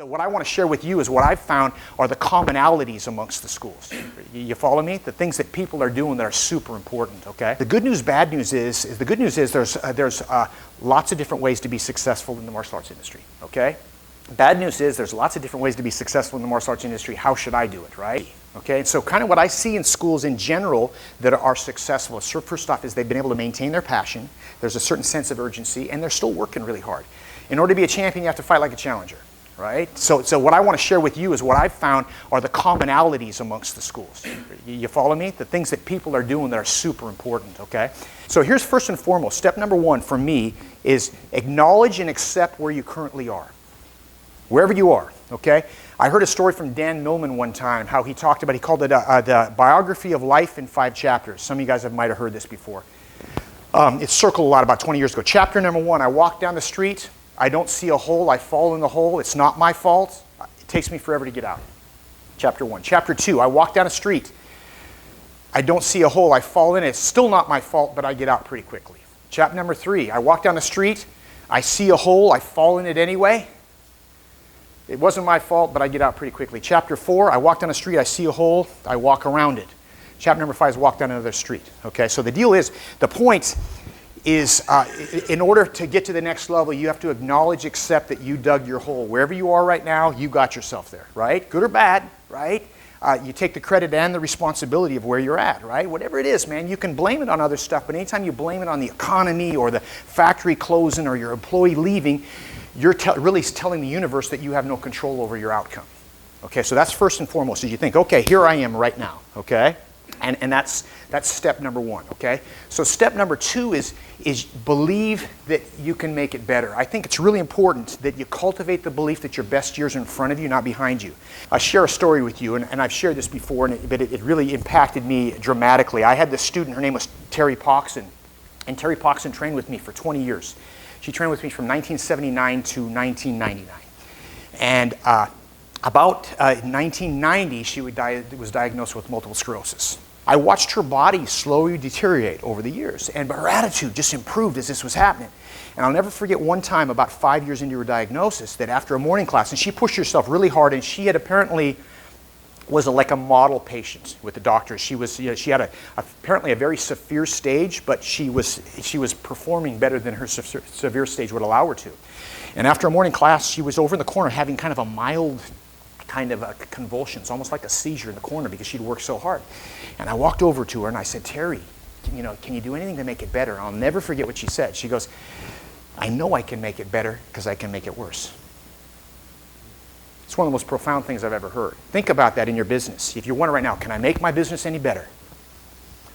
So what I want to share with you is what I've found are the commonalities amongst the schools. You follow me? The things that people are doing that are super important, okay? The good news, bad news is the good news is there's lots of different ways to be successful in the martial arts industry, okay? Bad news is there's lots of different ways to be successful in the martial arts industry. How should I do it, right? Okay, and so kind of what I see in schools in general that are successful, first off, is they've been able to maintain their passion. There's a certain sense of urgency, and they're still working really hard. In order to be a champion, you have to fight like a challenger, right? So what I want to share with you is what I've found are the commonalities amongst the schools. You follow me? The things that people are doing that are super important, okay? So here's first and foremost, step number one for me is acknowledge and accept where you currently are. Wherever you are, okay? I heard a story from Dan Millman one time, how he talked about, he called it the biography of life in 5 chapters. Some of you guys might have heard this before. It's circled a lot about 20 years ago. Chapter number 1, I walk down the street, I don't see a hole, I fall in the hole, it's not my fault, it takes me forever to get out. Chapter 1. Chapter 2, I walk down the street, I don't see a hole, I fall in it, it's still not my fault, but I get out pretty quickly. Chapter number 3, I walk down the street, I see a hole, I fall in it anyway. It wasn't my fault, but I get out pretty quickly. Chapter 4, I walk down the street, I see a hole, I walk around it. Chapter number 5 is walk down another street. Okay, so the deal is, the point is, in order to get to the next level, you have to acknowledge, accept that you dug your hole. Wherever you are right now, you got yourself there, right? Good or bad, right? You take the credit and the responsibility of where you're at, right? Whatever it is, man, you can blame it on other stuff, but anytime you blame it on the economy or the factory closing or your employee leaving, you're really telling the universe that you have no control over your outcome. Okay, so that's first and foremost, is you think, okay, here I am right now, okay? And that's step number 1, okay? So step number 2 is believe that you can make it better. I think it's really important that you cultivate the belief that your best years are in front of you, not behind you. I'll share a story with you, and I've shared this before, but it really impacted me dramatically. I had this student, her name was Terry Poxon, and Terry Poxon trained with me for 20 years. She trained with me from 1979 to 1999. And about 1990, she was diagnosed with multiple sclerosis. I watched her body slowly deteriorate over the years, but her attitude just improved as this was happening. And I'll never forget one time, about 5 years into her diagnosis, that after a morning class, and she pushed herself really hard, and she had apparently was like a model patient with the doctor. She was, she had apparently a very severe stage, but she was performing better than her severe stage would allow her to. And after a morning class, she was over in the corner having kind of a mild kind of convulsions, almost like a seizure in the corner because she'd worked so hard. And I walked over to her and I said, Terry, can you do anything to make it better? And I'll never forget what she said. She goes, I know I can make it better because I can make it worse. It's one of the most profound things I've ever heard. Think about that in your business. If you wonder right now, can I make my business any better?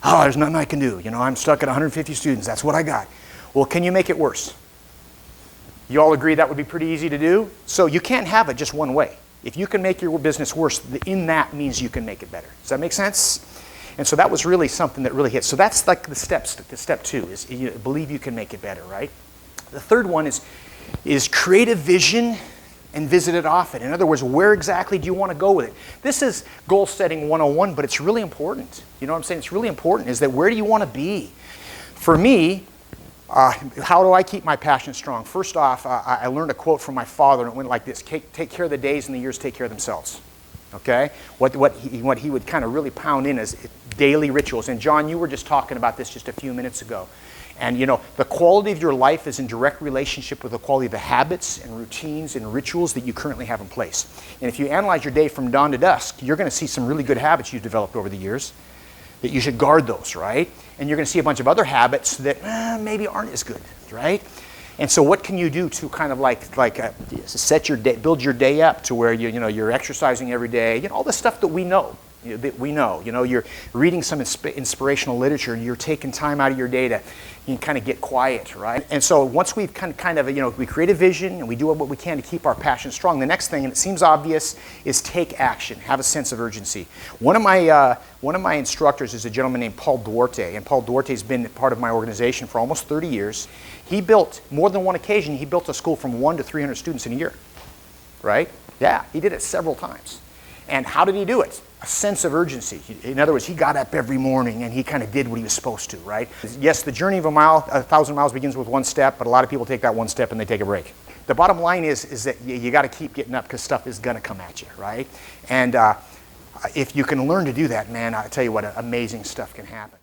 Oh, there's nothing I can do. I'm stuck at 150 students. That's what I got. Well, can you make it worse? You all agree that would be pretty easy to do? So you can't have it just one way. If you can make your business worse, in that means you can make it better. Does that make sense? And so that was really something that really hit. So that's like the step 2 is believe you can make it better, right? The third one is create a vision and visit it often. In other words, where exactly do you want to go with it? This is goal setting 101, but it's really important. You know what I'm saying? It's really important is that where do you want to be? For me, how do I keep my passion strong? First off, I learned a quote from my father, and it went like this: take care of the days and the years take care of themselves. Okay? What he would kind of really pound in is daily rituals. And John, you were just talking about this just a few minutes ago. And the quality of your life is in direct relationship with the quality of the habits and routines and rituals that you currently have in place. And if you analyze your day from dawn to dusk, you're going to see some really good habits you've developed over the years that you should guard those, right? And you're going to see a bunch of other habits that maybe aren't as good, right? And so what can you do to kind of set your day, build your day up to where you're exercising every day, all the stuff that we know. You're reading some inspirational literature, and you're taking time out of your day to kind of get quiet, right? And so once we've kind of we create a vision and we do what we can to keep our passion strong, the next thing, and it seems obvious, is take action, have a sense of urgency. One of my instructors is a gentleman named Paul Duarte, and Paul Duarte has been part of my organization for almost 30 years. He built, more than one occasion, he built a school from 1 to 300 students in a year, right? Yeah, he did it several times. And how did he do it? A sense of urgency. In other words, he got up every morning and he kind of did what he was supposed to, right? Yes, the journey of a 1,000 miles begins with one step, but a lot of people take that one step and they take a break. The bottom line is that you got to keep getting up because stuff is going to come at you, right? And if you can learn to do that, man, I tell you what, amazing stuff can happen.